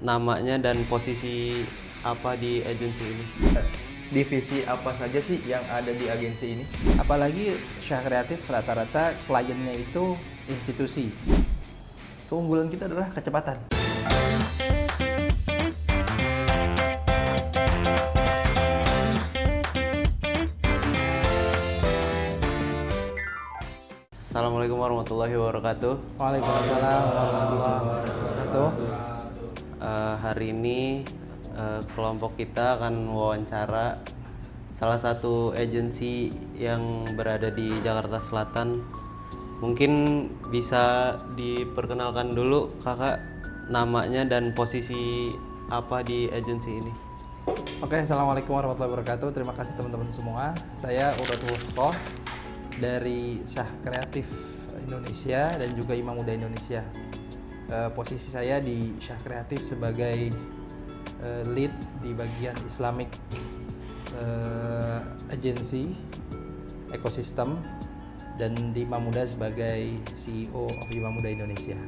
Namanya dan posisi apa di agensi ini? Divisi apa saja sih yang ada di agensi ini? Apalagi Syah Kreatif rata-rata kliennya itu institusi. Keunggulan kita adalah kecepatan. Assalamualaikum warahmatullahi wabarakatuh. Waalaikumsalam warahmatullahi wabarakatuh. Hari ini kelompok kita akan wawancara salah satu agensi yang berada di Jakarta Selatan. Mungkin bisa diperkenalkan dulu kakak, namanya dan posisi apa di agensi ini? Oke, assalamualaikum warahmatullahi wabarakatuh. Terima kasih teman-teman semua. Saya Uratul Fuqoh dari Syah Kreatif Indonesia dan juga Imam Muda Indonesia. Posisi saya di Syah Kreatif sebagai lead di bagian Islamic agency ekosistem dan di Imam Muda sebagai CEO of Imam Muda Indonesia.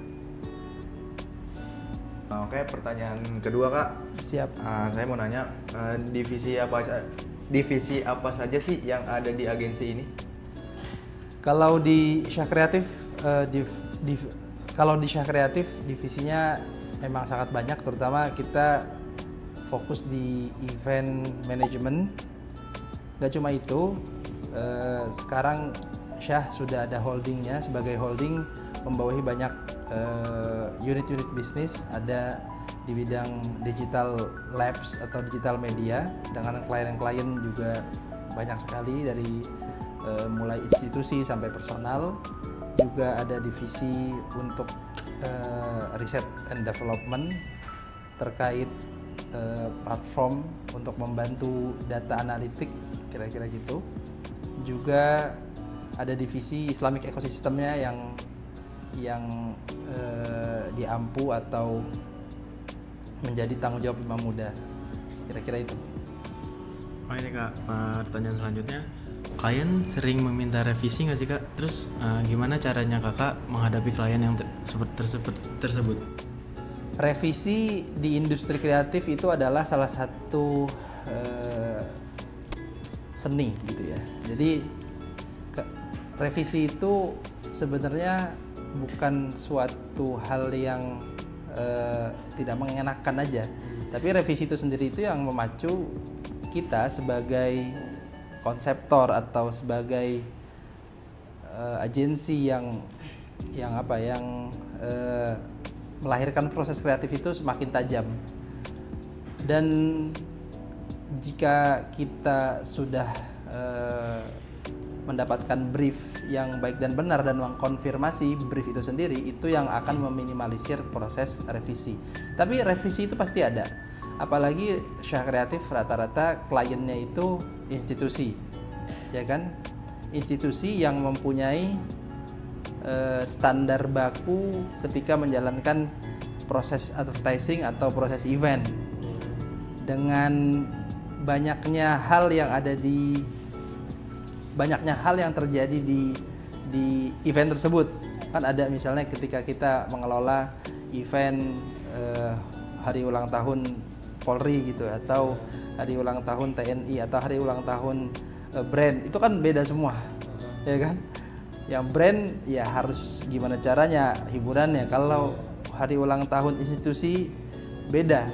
Oke, pertanyaan kedua kak. Siap. Saya mau nanya divisi apa saja sih yang ada di agensi ini? Kalau di Syah Kreatif, kalau di Syah Kreatif divisinya memang sangat banyak, terutama kita fokus di event management. Gak cuma itu, sekarang Syah sudah ada holdingnya. Sebagai holding membawahi banyak unit-unit bisnis, ada di bidang digital labs atau digital media dengan klien-klien juga banyak sekali dari mulai institusi sampai personal. Juga ada divisi untuk research and development terkait platform untuk membantu data analitik, kira-kira gitu. Juga ada divisi Islamic ekosistemnya yang diampu atau menjadi tanggung jawab Imam Muda, kira-kira itu. Oh ini kak, pertanyaan selanjutnya, klien sering meminta revisi nggak sih kak? Terus gimana caranya kakak menghadapi klien yang tersebut? Revisi di industri kreatif itu adalah salah satu seni gitu ya. Jadi revisi itu sebenarnya bukan suatu hal yang tidak mengenakan aja, tapi revisi itu sendiri itu yang memacu kita sebagai konseptor atau sebagai agensi yang melahirkan proses kreatif itu semakin tajam. Dan jika kita sudah mendapatkan brief yang baik dan benar dan mengkonfirmasi brief itu sendiri, itu yang akan meminimalisir proses revisi. Tapi revisi itu pasti ada. Apalagi Syah Kreatif rata-rata kliennya itu institusi, ya kan? Institusi yang mempunyai standar baku ketika menjalankan proses advertising atau proses event. Dengan banyaknya hal yang terjadi di event tersebut, kan ada misalnya ketika kita mengelola event hari ulang tahun Polri gitu, atau hari ulang tahun TNI, atau hari ulang tahun brand, itu kan beda semua, ya kan? Yang brand ya harus gimana caranya hiburannya. Kalau hari ulang tahun institusi beda,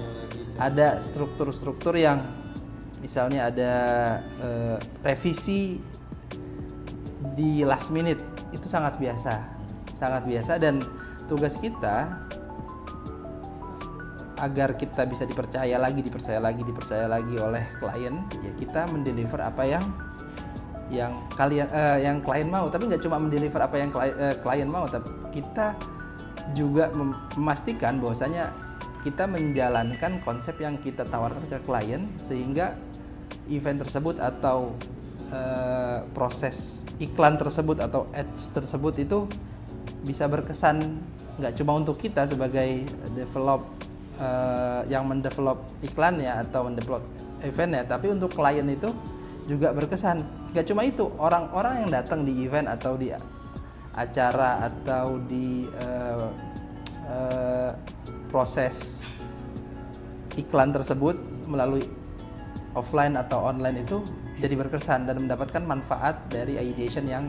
ada struktur-struktur yang misalnya ada revisi di last minute, itu sangat biasa. Dan tugas kita agar kita bisa dipercaya lagi oleh klien, ya kita mendeliver apa yang klien mau. Tapi nggak cuma mendeliver apa yang klien mau, tapi kita juga memastikan bahwasanya kita menjalankan konsep yang kita tawarkan ke klien, sehingga event tersebut atau proses iklan tersebut atau ads tersebut itu bisa berkesan nggak cuma untuk kita sebagai yang mendevelop iklannya atau mendevelop eventnya, tapi untuk klien itu juga berkesan. Nggak cuma itu, orang-orang yang datang di event atau di acara atau di proses iklan tersebut melalui offline atau online itu jadi berkesan dan mendapatkan manfaat dari ideation yang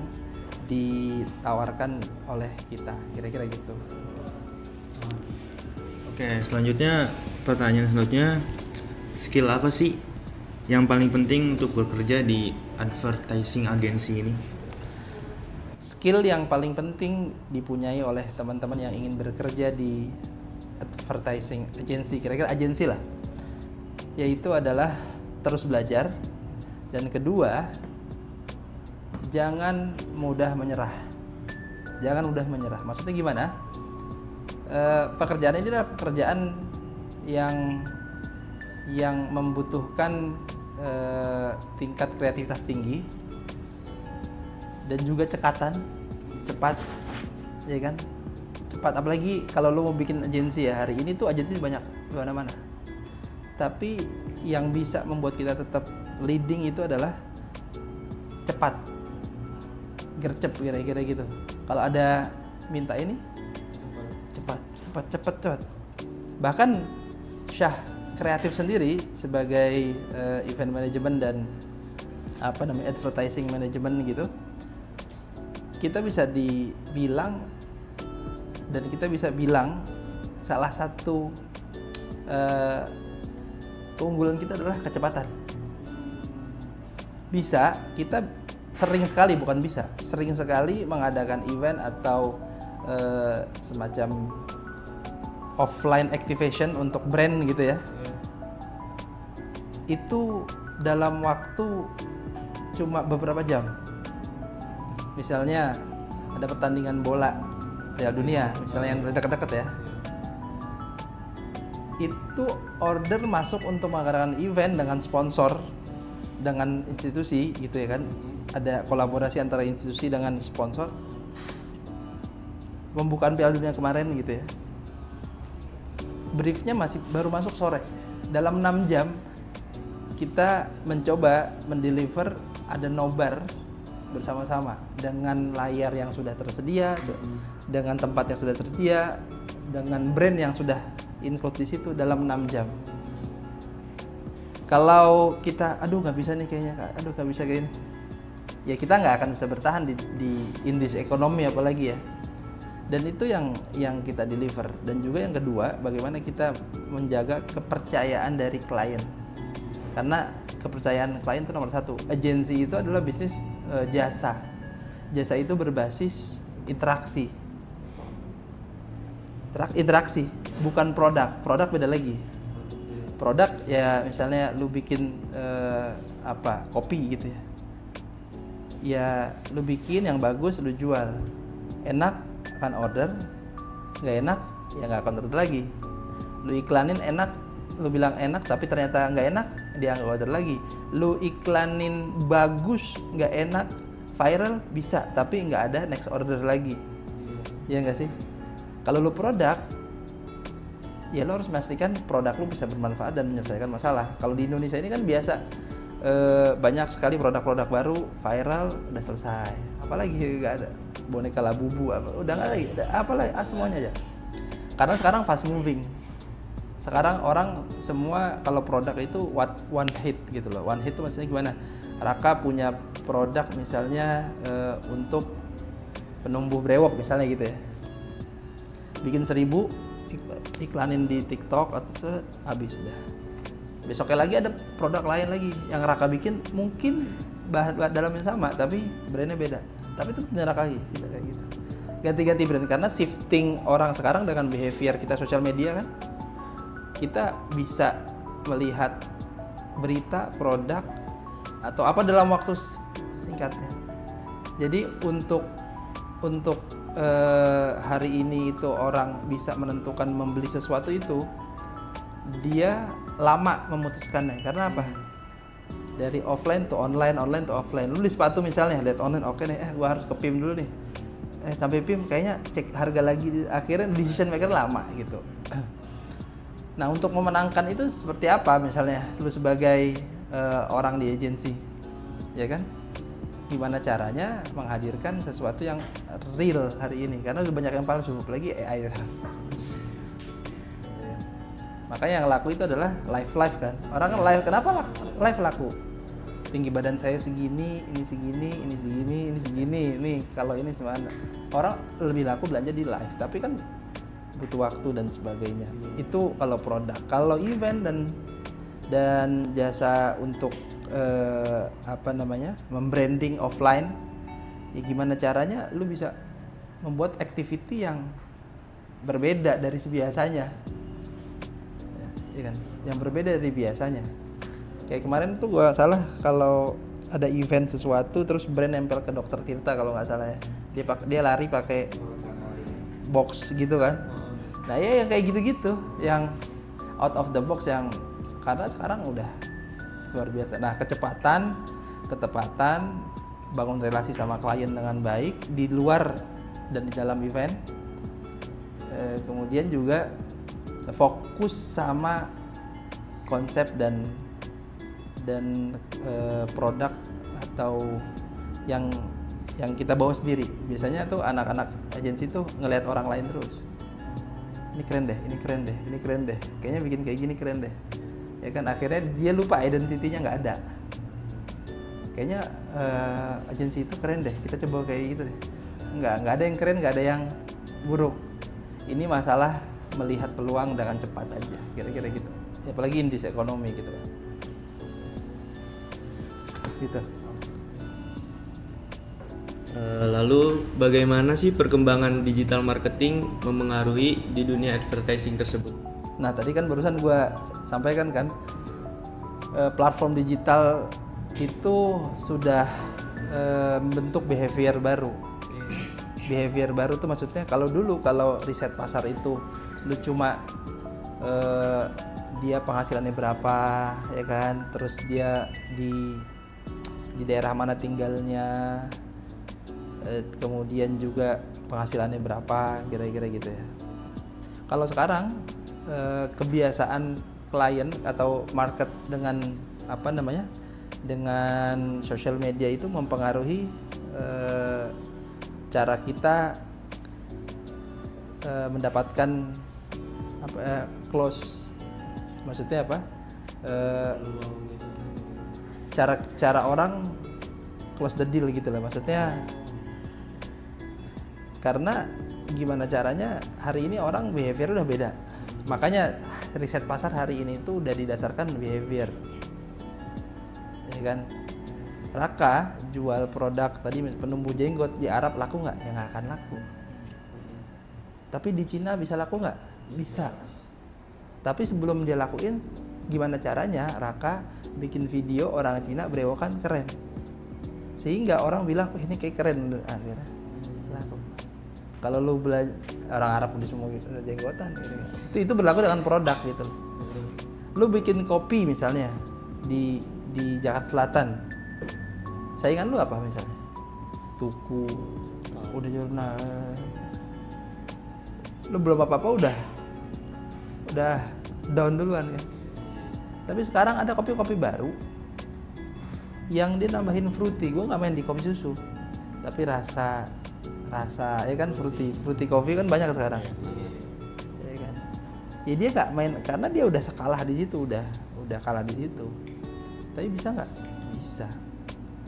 ditawarkan oleh kita, kira-kira gitu. Oke, selanjutnya pertanyaan selanjutnya, skill apa sih yang paling penting untuk bekerja di advertising agency ini? Skill yang paling penting dipunyai oleh teman-teman yang ingin bekerja di advertising agency, kira-kira agensi lah, yaitu adalah terus belajar, dan kedua, jangan mudah menyerah. Jangan mudah menyerah. Maksudnya gimana? Pekerjaan ini adalah pekerjaan yang membutuhkan tingkat kreativitas tinggi dan juga cepat, ya kan? Cepat. Apalagi kalau lo mau bikin agensi ya, hari ini tuh agensi banyak di mana-mana. Tapi yang bisa membuat kita tetap leading itu adalah cepat, gercep, kira-kira gitu. Kalau ada minta ini, cepat. Bahkan Syah kreatif sendiri sebagai event management dan advertising management gitu, kita bisa dibilang dan kita bisa bilang salah satu keunggulan kita adalah kecepatan. Kita sering sekali mengadakan event atau semacam offline activation untuk brand gitu ya. Itu dalam waktu cuma beberapa jam. Misalnya ada pertandingan bola Piala Dunia, misalnya yang dekat-dekat ya. Itu order masuk untuk mengadakan event dengan sponsor, dengan institusi gitu ya kan. Ada kolaborasi antara institusi dengan sponsor. Pembukaan Piala Dunia kemarin gitu ya. Briefnya baru masuk sore. Dalam 6 jam kita mencoba mendeliver, ada nobar bersama-sama dengan layar yang sudah tersedia, dengan tempat yang sudah tersedia, dengan brand yang sudah include di situ dalam 6 jam. Kalau kita nggak bisa nih kayaknya, nggak bisa kayak ini, ya kita nggak akan bisa bertahan di industri ekonomi apalagi ya. Dan itu yang kita deliver. Dan juga yang kedua, bagaimana kita menjaga kepercayaan dari klien. Karena kepercayaan klien itu nomor satu. Agensi itu adalah bisnis jasa. Jasa itu berbasis interaksi. Interaksi, bukan produk. Produk beda lagi. Produk ya misalnya lu bikin kopi gitu ya. Ya lu bikin yang bagus, lu jual. Enak akan order, nggak enak ya nggak akan order lagi. Lu iklanin enak, lu bilang enak tapi ternyata nggak enak, dia nggak order lagi. Lu iklanin bagus, nggak enak, viral bisa tapi nggak ada next order lagi. Ya nggak sih? Kalau lu produk, ya lu harus memastikan produk lu bisa bermanfaat dan menyelesaikan masalah. Kalau di Indonesia ini kan biasa banyak sekali produk-produk baru viral udah selesai, apalagi nggak ada boneka Labubu udah nggak lagi, apalagi semuanya aja. Karena sekarang fast moving, sekarang orang semua kalau produk itu one hit gitu loh. One hit itu maksudnya gimana? Raka punya produk misalnya untuk penumbuh brewok misalnya gitu ya, bikin 1000, iklanin di TikTok atau habis udah. Besoknya lagi ada produk lain lagi yang Raka bikin, mungkin bahan dalamnya sama tapi brandnya beda, tapi itu nyerah lagi, bisa kayak gitu. Ganti-ganti brand karena shifting orang sekarang dengan behavior kita sosial media kan, kita bisa melihat berita, produk atau apa dalam waktu singkatnya. Jadi untuk hari ini itu orang bisa menentukan membeli sesuatu itu, dia lama memutuskannya. Karena apa? Dari offline to online, online to offline. Lu beli sepatu misalnya, lihat online, oke nih, gua harus ke PIM dulu nih. Sampai PIM kayaknya cek harga lagi, akhirnya decision maker lama gitu. Nah, untuk memenangkan itu seperti apa misalnya lu sebagai orang di agensi, ya kan? Gimana caranya menghadirkan sesuatu yang real hari ini? Karena udah banyak yang palsu, apalagi AI. Makanya yang laku itu adalah live kan. Orang kan live, kenapa live laku? Tinggi badan saya segini, ini segini, ini segini, ini segini, ini kalau ini semana. Orang lebih laku belanja di live, tapi kan butuh waktu dan sebagainya. Itu kalau produk. Kalau event dan jasa untuk membranding offline, ya gimana caranya lu bisa membuat activity yang berbeda dari biasanya, ya kan? Yang berbeda dari biasanya. Kayak kemarin tuh gua salah kalau ada event sesuatu terus brand nempel ke Dokter Tirta kalau nggak salah ya. Dia lari pakai box gitu kan. Nah ya yang kayak gitu-gitu, yang out of the box, yang karena sekarang udah luar biasa. Nah kecepatan, ketepatan, bangun relasi sama klien dengan baik di luar dan di dalam event. Kemudian juga fokus sama konsep dan produk atau yang kita bawa sendiri. Biasanya tuh anak-anak agensi tuh ngelihat orang lain terus. Ini keren deh, ini keren deh, ini keren deh. Kayaknya bikin kayak gini keren deh. Ya kan akhirnya dia lupa identitinya nggak ada. Kayaknya agensi itu keren deh. Kita coba kayak gitu deh. Nggak ada yang keren, nggak ada yang buruk. Ini masalah melihat peluang dengan cepat aja, kira-kira gitu. Ya, apalagi indis ekonomi gitu kan. Gitu. Lalu bagaimana sih perkembangan digital marketing memengaruhi di dunia advertising tersebut? Nah tadi kan barusan gue sampaikan kan, platform digital itu sudah membentuk behavior baru. Behavior baru tuh maksudnya kalau dulu kalau riset pasar itu lu cuma dia penghasilannya berapa ya kan, terus dia di daerah mana tinggalnya, kemudian juga penghasilannya berapa, kira-kira gitu ya. Kalau sekarang kebiasaan klien atau market dengan dengan social media itu mempengaruhi cara kita mendapatkan close, maksudnya apa? Cara orang close the deal gitu lah, maksudnya karena gimana caranya hari ini orang behavior udah beda, makanya riset pasar hari ini itu udah didasarkan behavior, ya kan? Raka jual produk tadi penumbuh jenggot di Arab laku nggak? Ya nggak akan laku. Tapi di Cina bisa laku nggak? Bisa. Tapi sebelum dia lakuin, gimana caranya Raka bikin video orang Cina berewokan keren, sehingga orang bilang ini kayak keren, akhirnya laku. Kalau lu belajar orang Arab di semua gitu, jenggotan gitu. Itu berlaku dengan produk gitu. Lu bikin kopi misalnya di Jakarta Selatan, saingan lu apa misalnya? Tuku, udah jurnal. Lu belum apa-apa udah down duluan kan. Tapi sekarang ada kopi-kopi baru yang dia nambahin fruity. Gue nggak main di kopi susu, tapi rasa ya kan, fruity coffee kan banyak sekarang. Ya kan. Ya dia nggak main karena dia udah sekalah di situ, udah kalah di situ. Tapi bisa nggak? Bisa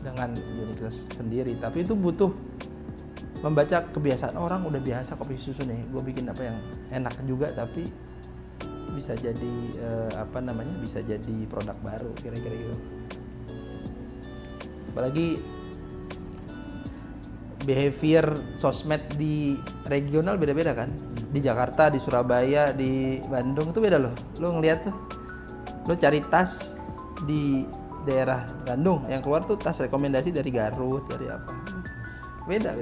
dengan uniqueness sendiri. Tapi itu butuh membaca kebiasaan orang. Udah biasa kopi susu nih, gue bikin apa yang enak juga tapi bisa jadi bisa jadi produk baru, kira-kira gitu. Apalagi behavior sosmed di regional beda-beda kan. Di Jakarta, di Surabaya, di Bandung itu beda loh. Lo ngeliat tuh, lo cari tas di daerah Bandung, yang keluar tuh tas rekomendasi dari Garut, dari apa, beda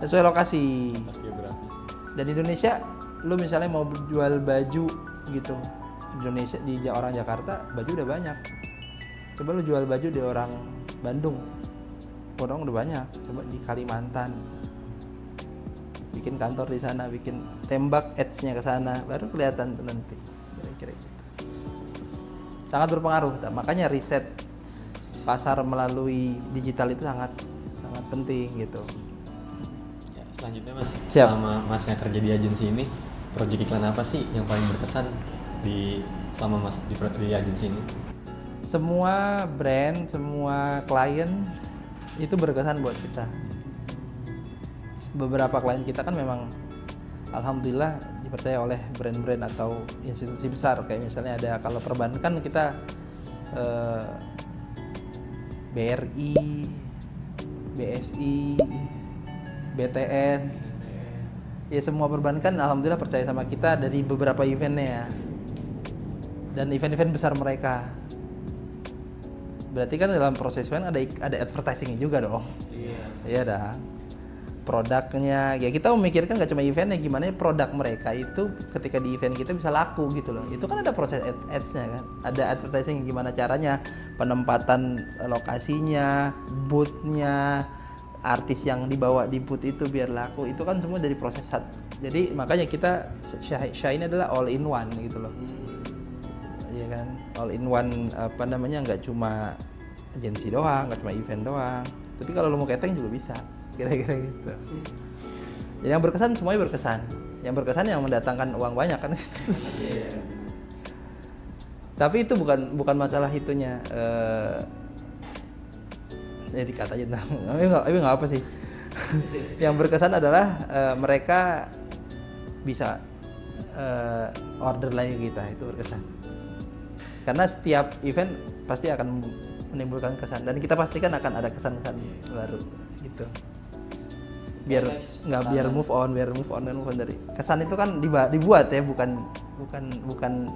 sesuai lokasi. Dan di Indonesia lu misalnya mau jual baju gitu, Indonesia di orang Jakarta baju udah banyak, coba lu jual baju di orang Bandung, orang udah banyak. Coba di Kalimantan bikin kantor di sana, bikin tembak ads-nya ke sana, baru kelihatan tuh nanti, kira-kira gitu. Sangat berpengaruh. Makanya riset pasar melalui digital itu sangat penting gitu. Ya, selanjutnya Mas, Siap. selama Masnya kerja di agensi ini, proyek iklan apa sih yang paling berkesan selama Mas di agensi ini? Semua brand, semua klien itu berkesan buat kita. Beberapa klien kita kan memang alhamdulillah dipercaya oleh brand-brand atau institusi besar, kayak misalnya ada, kalau perbankan kita BRI, BSI, BTN. Ya semua perbankan alhamdulillah percaya sama kita dari beberapa eventnya ya. Dan event-event besar mereka. Berarti kan dalam proses event ada advertising juga dong. Iya dah. Produknya, ya kita memikirkan nggak cuma eventnya, gimana produk mereka itu ketika di event kita bisa laku gitu loh. Itu kan ada proses ads-nya kan, ada advertising, gimana caranya, penempatan lokasinya, booth-nya, artis yang dibawa di booth itu biar laku, itu kan semua dari proses jadi makanya kita Shine adalah all in one gitu loh. Iya kan, all in one, apa namanya, nggak cuma agensi doang, nggak cuma event doang, tapi kalau lo mau catering juga bisa, kira-kira gitu. Jadi yang berkesan, semuanya berkesan. Yang berkesan yang mendatangkan uang banyak kan. Tapi itu bukan masalah itunya. Ya dikata aja, tapi nggak apa sih. Yang berkesan adalah mereka bisa order lagi kita, itu berkesan. Karena setiap event pasti akan menimbulkan kesan, dan kita pastikan akan ada kesan-kesan baru gitu. Biar move on dari kesan itu kan dibuat ya, bukan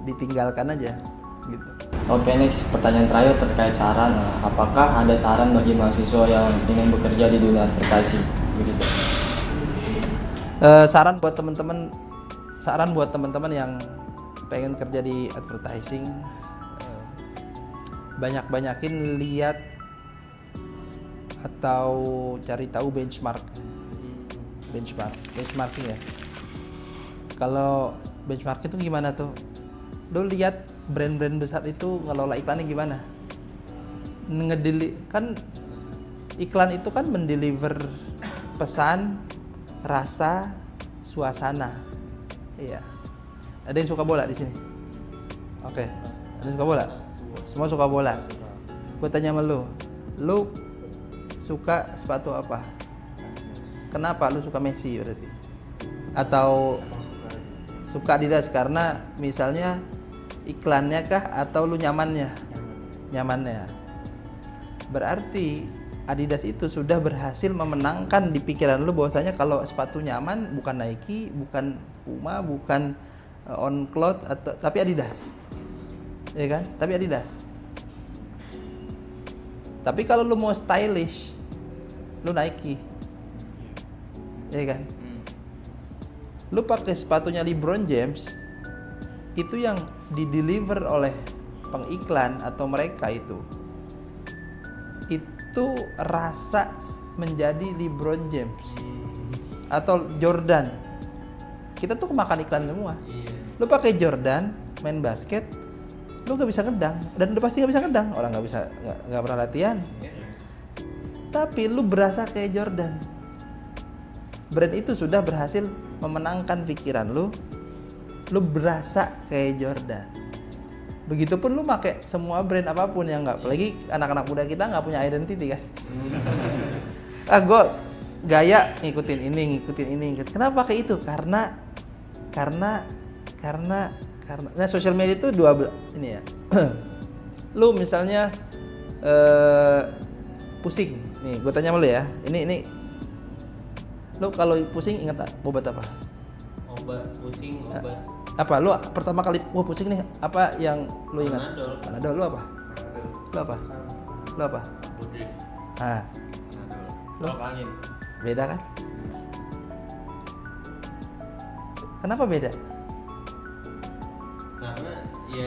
ditinggalkan aja gitu. Oke, next pertanyaan terakhir terkait saran. Apakah ada saran bagi mahasiswa yang ingin bekerja di dunia advertising begitu? Saran buat teman-teman yang pengen kerja di advertising, banyakin lihat atau cari tahu benchmarking ya. Kalau benchmarking itu gimana tuh? Lo lihat brand-brand besar itu ngelola iklannya gimana? Kan iklan itu kan mendeliver pesan, rasa, suasana. Iya. Ada yang suka bola di sini? Oke. Ada yang suka bola? Semua suka bola. Gue tanya sama lu suka sepatu apa? Kenapa lu suka Messi berarti? Atau suka Adidas karena misalnya iklannya kah, atau lu nyamannya? Berarti Adidas itu sudah berhasil memenangkan di pikiran lu bahwasanya kalau sepatu nyaman bukan Nike, bukan Puma, bukan On Cloud, tapi Adidas. Ya kan? Tapi Adidas. Tapi kalau lu mau stylish, lu Nike. Ya kan? Lu pakai sepatunya LeBron James, itu yang dideliver oleh pengiklan atau mereka itu rasa menjadi LeBron James atau Jordan. Kita tuh kemakan iklan semua. Lu pakai Jordan main basket, lu nggak bisa ngedang, dan lu pasti nggak bisa ngedang, orang nggak pernah latihan. Tapi lu berasa kayak Jordan. Brand itu sudah berhasil memenangkan pikiran lu berasa kayak Jordan. Begitupun lu pakai semua brand apapun yang nggak, apalagi anak-anak muda kita nggak punya identity kan. Gue gaya ngikutin ini. Kenapa kayak itu? Karena nah, sosial media itu ini ya. Lu misalnya pusing. Nih, gue tanya sama lu ya. Ini lu kalau pusing ingat obat apa? Obat pusing, obat apa? Lu pertama kali pusing nih, apa yang lu ingat? Panadol. Lu apa? Budrik. Ah. Tolak angin. Beda kan? Kenapa beda?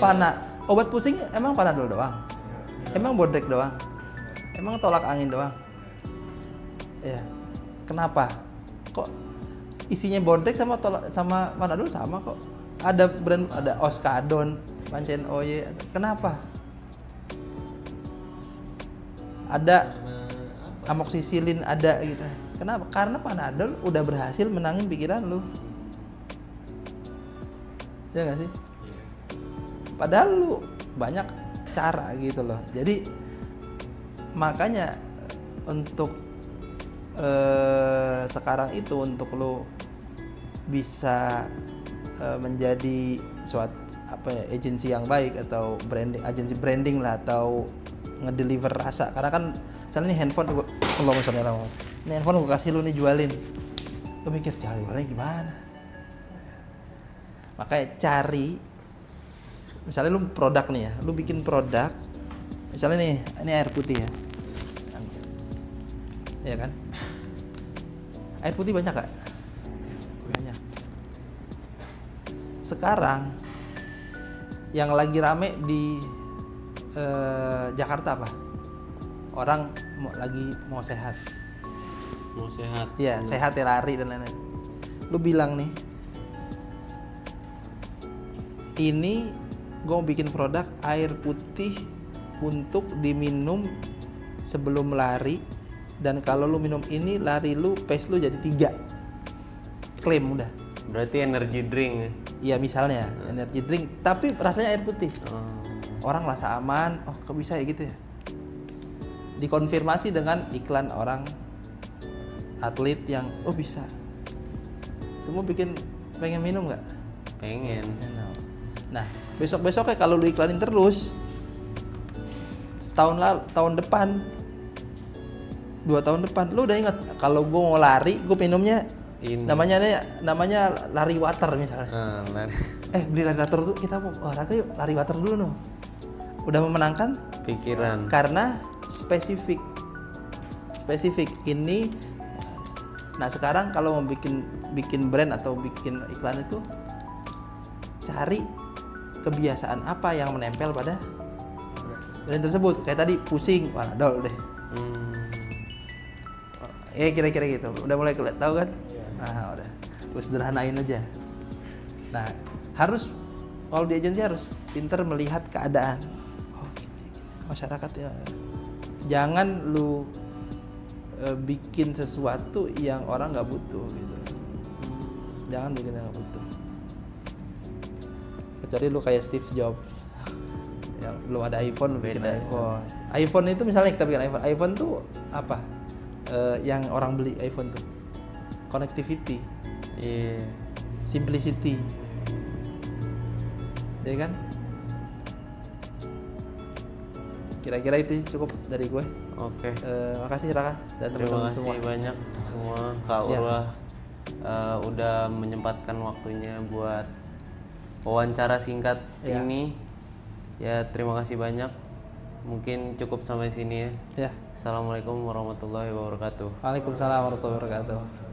Karena Obat pusing emang Panadol doang? Emang Bodrek doang? Emang tolak angin doang? Ya. Kenapa? Kok isinya Bodrek sama Panadol sama kok? Ada brand, ada Oskadon, Pancen Oye. Kenapa? Ada amoxicillin ada gitu. Kenapa? Karena Panadol udah berhasil menangin pikiran lu. Ya nggak sih? Padahal lu banyak cara gitu loh. Jadi makanya untuk sekarang itu untuk lu bisa menjadi suatu agensi yang baik atau agensi branding lah, atau ngedeliver rasa. Karena kan misalnya nih handphone ini handphone gue kasih lu nih, jualin, lu mikir cara jualnya gimana. Makanya cari, misalnya lu produk nih ya, lu bikin produk misalnya nih, ini air putih ya, ya kan, air putih banyak gak? Banyak. Sekarang yang lagi rame di Jakarta apa? Orang lagi mau sehat. Mau sehat. Iya, sehat ya, lari dan lain-lain. Lu bilang nih, ini gue mau bikin produk air putih untuk diminum sebelum lari, dan kalau lu minum ini lari lu pace lu jadi 3. Klaim udah. Berarti energy drink ya? Iya misalnya energy drink, tapi rasanya air putih. Orang rasa aman, oh kok bisa ya gitu ya. Dikonfirmasi dengan iklan orang atlet yang oh bisa. Semua pengen minum nggak? Pengen. Nah besoknya kalau lu iklanin terus, tahun depan, 2 tahun depan, lu udah ingat kalau gue mau lari, gue minumnya Ini. namanya lari water misalnya. Lari. Beli lari water tuh, kita mau olahraga yuk, lari water dulu no. Udah memenangkan Pikiran. karena spesifik ini. Nah sekarang kalau mau bikin brand atau bikin iklan itu, cari kebiasaan apa yang menempel pada brand tersebut. Kayak tadi pusing, Panadol deh. Kira-kira gitu. Udah mulai tahu kan? Nah udah, gue sederhanain aja. Nah harus, kalau di agensi harus pinter melihat keadaan. Oh gini, masyarakat ya. Jangan lu bikin sesuatu yang orang nggak butuh gitu. Jangan bikin yang nggak butuh. Kecuali lu kayak Steve Jobs yang belum ada iPhone, lu bikin iPhone. iPhone itu misalnya kita bikin iPhone tuh apa? Yang orang beli iPhone tuh connectivity, simplicity, ya kan? Kira-kira itu cukup dari gue. Oke. Makasih Raka dan Terima teman-teman kasih semua. banyak semua Kak Ya. Urwah udah menyempatkan waktunya buat wawancara singkat Ya. ini. Ya terima kasih banyak. Mungkin cukup sampai sini ya. Ya. Assalamualaikum warahmatullahi wabarakatuh. Waalaikumsalam warahmatullahi wabarakatuh.